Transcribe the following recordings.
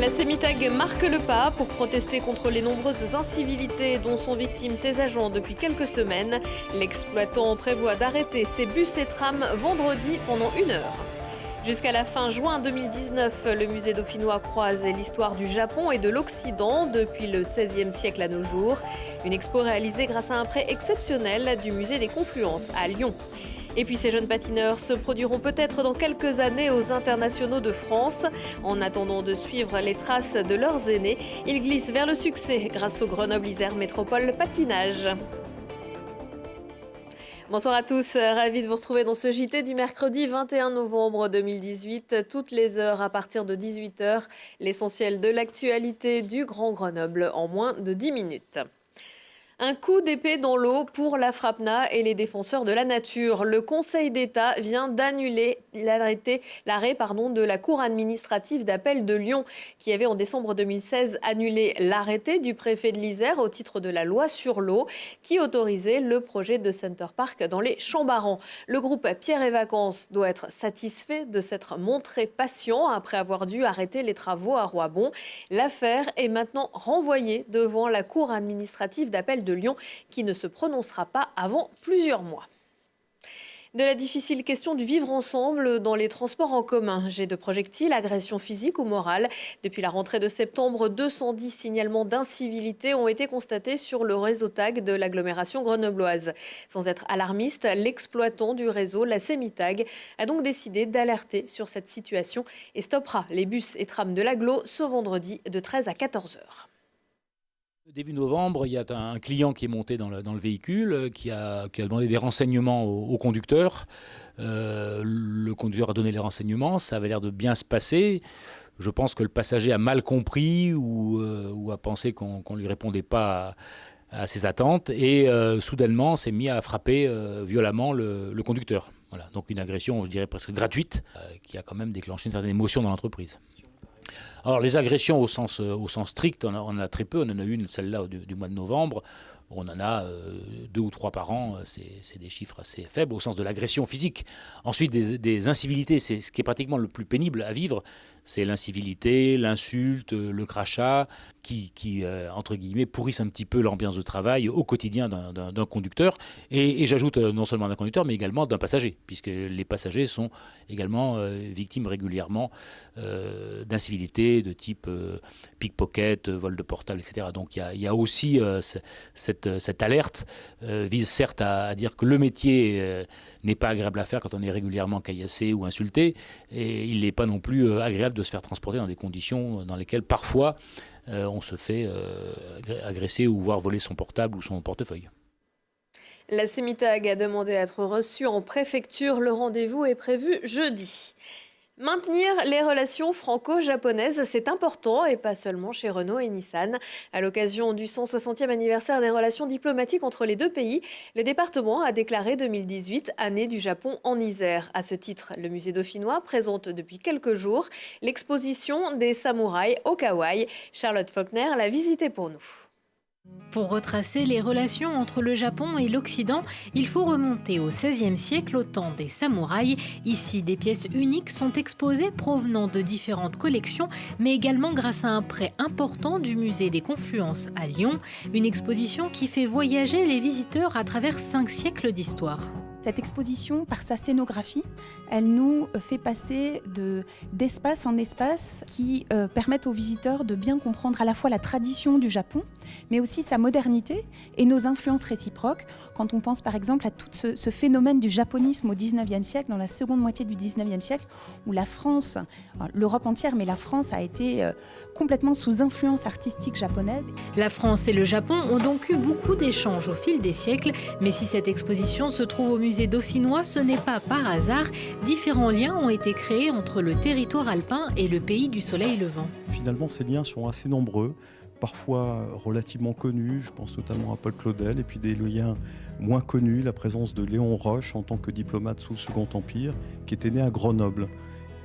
La Semitag marque le pas pour protester contre les nombreuses incivilités dont sont victimes ses agents depuis quelques semaines. L'exploitant prévoit d'arrêter ses bus et trams vendredi pendant 1 heure. Jusqu'à la fin juin 2019, le musée dauphinois croise l'histoire du Japon et de l'Occident depuis le XVIe siècle à nos jours. Une expo réalisée grâce à un prêt exceptionnel du musée des Confluences à Lyon. Et puis ces jeunes patineurs se produiront peut-être dans quelques années aux internationaux de France. En attendant de suivre les traces de leurs aînés, ils glissent vers le succès grâce au Grenoble-Isère Métropole Patinage. Bonsoir à tous, ravi de vous retrouver dans ce JT du mercredi 21 novembre 2018, toutes les heures à partir de 18h, l'essentiel de l'actualité du Grand Grenoble en moins de 10 minutes. Un coup d'épée dans l'eau pour la FRAPNA et les défenseurs de la nature. Le Conseil d'État vient d'annuler l'arrêt de la Cour administrative d'appel de Lyon qui avait en décembre 2016 annulé l'arrêté du préfet de l'Isère au titre de la loi sur l'eau qui autorisait le projet de Center Park dans les Champs-Barans. Le groupe Pierre et Vacances doit être satisfait de s'être montré patient après avoir dû arrêter les travaux à Roibon. L'affaire est maintenant renvoyée devant la Cour administrative d'appel de Lyon qui ne se prononcera pas avant plusieurs mois. De la difficile question du vivre ensemble dans les transports en commun. Jets de projectiles, agressions physiques ou morales. Depuis la rentrée de septembre, 210 signalements d'incivilité ont été constatés sur le réseau TAG de l'agglomération grenobloise. Sans être alarmiste, l'exploitant du réseau, la Semitag, a donc décidé d'alerter sur cette situation et stoppera les bus et trams de l'agglo ce vendredi de 13 à 14 heures. Début novembre, il y a un client qui est monté dans le véhicule, qui a demandé des renseignements au conducteur. Le conducteur a donné les renseignements, ça avait l'air de bien se passer. Je pense que le passager a mal compris ou a pensé qu'on ne lui répondait pas à ses attentes et soudainement s'est mis à frapper violemment le conducteur. Voilà. Donc une agression, je dirais presque gratuite, qui a quand même déclenché une certaine émotion dans l'entreprise. Alors les agressions au sens strict, on en a très peu. On en a une, celle-là, du mois de novembre. On en a 2 ou 3 par an. C'est des chiffres assez faibles au sens de l'agression physique. Ensuite, des incivilités, c'est ce qui est pratiquement le plus pénible à vivre. C'est l'incivilité, l'insulte, le crachat qui entre guillemets, pourrissent un petit peu l'ambiance de travail au quotidien d'un conducteur. Et j'ajoute non seulement d'un conducteur, mais également d'un passager, puisque les passagers sont également victimes régulièrement d'incivilités de type pickpocket, vol de portable, etc. Donc il y a aussi cette alerte vise certes à dire que le métier n'est pas agréable à faire quand on est régulièrement caillassé ou insulté, et il n'est pas non plus agréable de se faire transporter dans des conditions dans lesquelles parfois on se fait agresser ou voir voler son portable ou son portefeuille. La Semitag a demandé à être reçue en préfecture. Le rendez-vous est prévu jeudi. Maintenir les relations franco-japonaises, c'est important et pas seulement chez Renault et Nissan. À l'occasion du 160e anniversaire des relations diplomatiques entre les deux pays, le département a déclaré 2018 année du Japon en Isère. À ce titre, le musée dauphinois présente depuis quelques jours l'exposition des samouraïs au kawaii. Charlotte Faulkner l'a visitée pour nous. Pour retracer les relations entre le Japon et l'Occident, il faut remonter au XVIe siècle au temps des samouraïs. Ici, des pièces uniques sont exposées provenant de différentes collections, mais également grâce à un prêt important du musée des Confluences à Lyon. Une exposition qui fait voyager les visiteurs à travers 5 siècles d'histoire. Cette exposition, par sa scénographie, elle nous fait passer d'espace en espace qui permettent aux visiteurs de bien comprendre à la fois la tradition du Japon, mais aussi sa modernité et nos influences réciproques. Quand on pense par exemple à tout ce phénomène du japonisme au XIXe siècle, dans la seconde moitié du XIXe siècle, où la France, l'Europe entière, mais la France a été complètement sous influence artistique japonaise. La France et le Japon ont donc eu beaucoup d'échanges au fil des siècles, mais si cette exposition se trouve au musée dauphinois, ce n'est pas par hasard. Différents liens ont été créés entre le territoire alpin et le pays du soleil levant. Finalement, ces liens sont assez nombreux, parfois relativement connus, je pense notamment à Paul Claudel, et puis des liens moins connus, la présence de Léon Roche en tant que diplomate sous le Second Empire, qui était né à Grenoble.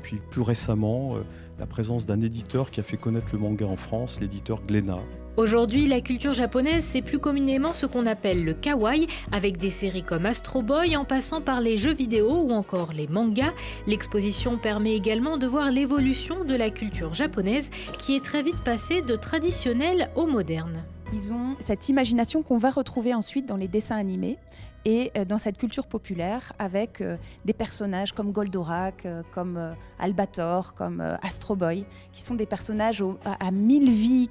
puis plus récemment, la présence d'un éditeur qui a fait connaître le manga en France, l'éditeur Glénat. Aujourd'hui, la culture japonaise, c'est plus communément ce qu'on appelle le kawaii, avec des séries comme Astro Boy, en passant par les jeux vidéo ou encore les mangas. L'exposition permet également de voir l'évolution de la culture japonaise, qui est très vite passée de traditionnel au moderne. Ils ont cette imagination qu'on va retrouver ensuite dans les dessins animés et dans cette culture populaire avec des personnages comme Goldorak, comme Albator, comme Astro Boy, qui sont des personnages à 1000 vies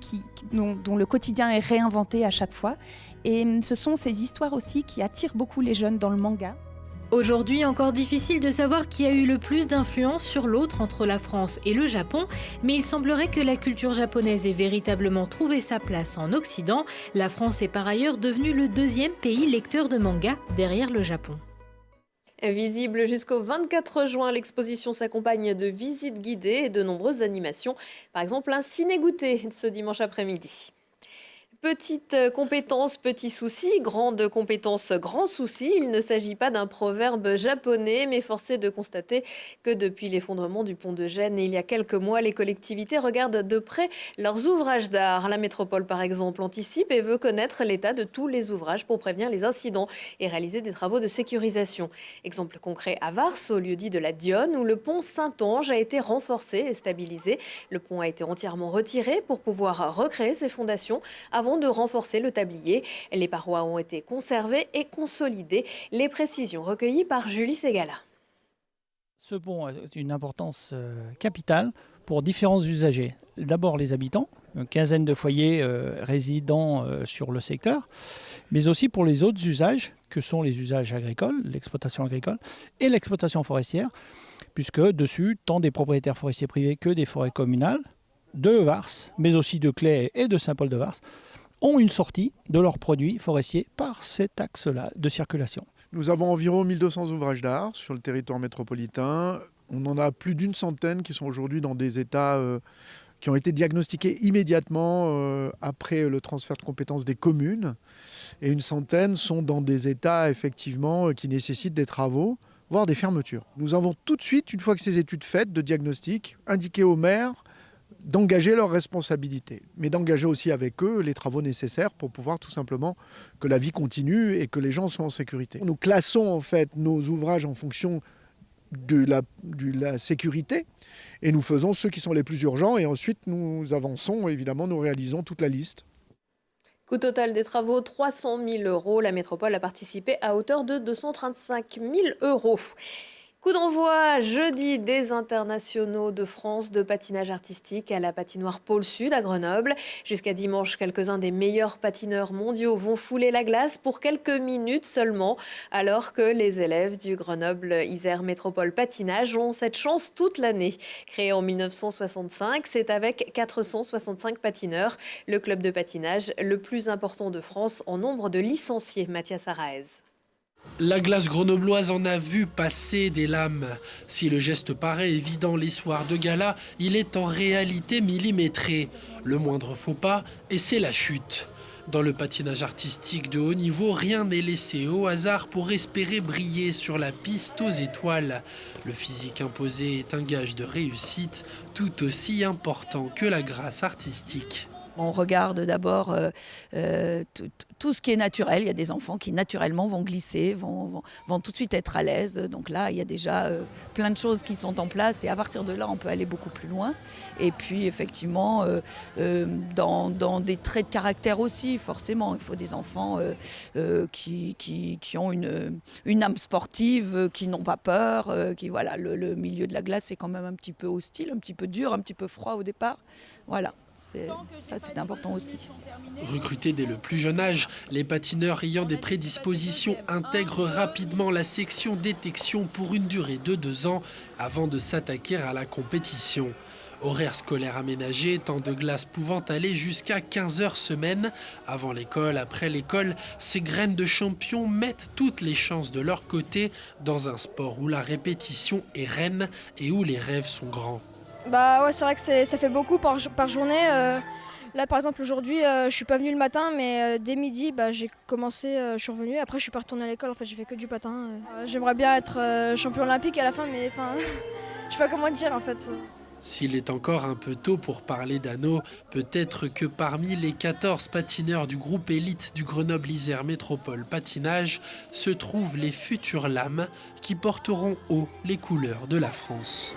dont le quotidien est réinventé à chaque fois. Et ce sont ces histoires aussi qui attirent beaucoup les jeunes dans le manga. Aujourd'hui, encore difficile de savoir qui a eu le plus d'influence sur l'autre entre la France et le Japon, mais il semblerait que la culture japonaise ait véritablement trouvé sa place en Occident. La France est par ailleurs devenue le 2e pays lecteur de manga derrière le Japon. Visible jusqu'au 24 juin, l'exposition s'accompagne de visites guidées et de nombreuses animations. Par exemple, un ciné-goûter ce dimanche après-midi. Petite compétence, petit souci, grande compétence, grand souci. Il ne s'agit pas d'un proverbe japonais, mais force est de constater que depuis l'effondrement du pont de Gênes, il y a quelques mois, les collectivités regardent de près leurs ouvrages d'art. La métropole, par exemple, anticipe et veut connaître l'état de tous les ouvrages pour prévenir les incidents et réaliser des travaux de sécurisation. Exemple concret à Vars, au lieu-dit de la Dionne, où le pont Saint-Ange a été renforcé et stabilisé. Le pont a été entièrement retiré pour pouvoir recréer ses fondations avant de renforcer le tablier. Les parois ont été conservées et consolidées. Les précisions recueillies par Julie Ségala. Ce pont a une importance capitale pour différents usagers. D'abord les habitants, une quinzaine de foyers résidant sur le secteur, mais aussi pour les autres usages, que sont les usages agricoles, l'exploitation agricole et l'exploitation forestière, puisque dessus, tant des propriétaires forestiers privés que des forêts communales, de Vars, mais aussi de Claye et de Saint-Paul-de-Vars, ont une sortie de leurs produits forestiers par cet axe-là de circulation. Nous avons environ 1200 ouvrages d'art sur le territoire métropolitain. On en a plus d'une centaine qui sont aujourd'hui dans des états qui ont été diagnostiqués immédiatement après le transfert de compétences des communes. Et une centaine sont dans des états effectivement qui nécessitent des travaux, voire des fermetures. Nous avons tout de suite, une fois que ces études faites de diagnostic, indiqué aux maires d'engager leurs responsabilités, mais d'engager aussi avec eux les travaux nécessaires pour pouvoir tout simplement que la vie continue et que les gens soient en sécurité. Nous classons en fait nos ouvrages en fonction de la sécurité et nous faisons ceux qui sont les plus urgents et ensuite nous avançons, évidemment nous réalisons toute la liste. Coût total des travaux, 300 000 €. La métropole a participé à hauteur de 235 000 €. Coup d'envoi jeudi des internationaux de France de patinage artistique à la patinoire Pôle Sud à Grenoble. Jusqu'à dimanche, quelques-uns des meilleurs patineurs mondiaux vont fouler la glace pour quelques minutes seulement, alors que les élèves du Grenoble Isère Métropole Patinage ont cette chance toute l'année. Créé en 1965, c'est avec 465 patineurs, le club de patinage le plus important de France en nombre de licenciés. Mathias Araez. La glace grenobloise en a vu passer des lames. Si le geste paraît évident les soirs de gala, il est en réalité millimétré. Le moindre faux pas, et c'est la chute. Dans le patinage artistique de haut niveau, rien n'est laissé au hasard pour espérer briller sur la piste aux étoiles. Le physique imposé est un gage de réussite, tout aussi important que la grâce artistique. On regarde d'abord tout ce qui est naturel. Il y a des enfants qui naturellement vont glisser, vont tout de suite être à l'aise. Donc là, il y a déjà plein de choses qui sont en place et à partir de là, on peut aller beaucoup plus loin. Et puis effectivement, dans des traits de caractère aussi, forcément, il faut des enfants qui ont une âme sportive, qui n'ont pas peur. Voilà, le milieu de la glace est quand même un petit peu hostile, un petit peu dur, un petit peu froid au départ. Voilà. Ça, c'est important aussi. Recrutés dès le plus jeune âge, les patineurs ayant des prédispositions intègrent rapidement la section détection pour une durée de 2 ans avant de s'attaquer à la compétition. Horaire scolaire aménagé, temps de glace pouvant aller jusqu'à 15 heures semaine. Avant l'école, après l'école, ces graines de champions mettent toutes les chances de leur côté dans un sport où la répétition est reine et où les rêves sont grands. Bah ouais, c'est vrai que ça fait beaucoup par journée. Là par exemple aujourd'hui je suis pas venue le matin mais dès midi j'ai commencé, je suis revenue, après je suis pas retournée à l'école, en fait j'ai fait que du patin. J'aimerais bien être champion olympique à la fin mais sais pas comment dire en fait. S'il est encore un peu tôt pour parler d'anneau, peut-être que parmi les 14 patineurs du groupe élite du Grenoble-Isère Métropole Patinage se trouvent les futures lames qui porteront haut les couleurs de la France.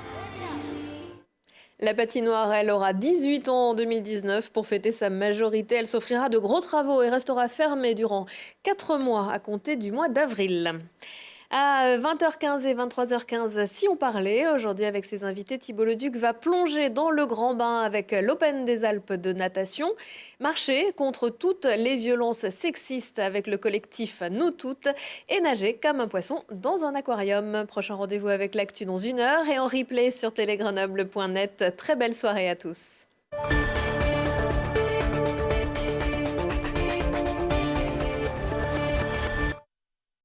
La patinoire, elle aura 18 ans en 2019. Pour fêter sa majorité, elle s'offrira de gros travaux et restera fermée durant 4 mois à compter du mois d'avril. À 20h15 et 23h15, si on parlait, aujourd'hui avec ses invités, Thibault Leduc va plonger dans le grand bain avec l'Open des Alpes de natation, marcher contre toutes les violences sexistes avec le collectif Nous Toutes et nager comme un poisson dans un aquarium. Prochain rendez-vous avec l'actu dans 1 heure et en replay sur télégrenoble.net. Très belle soirée à tous.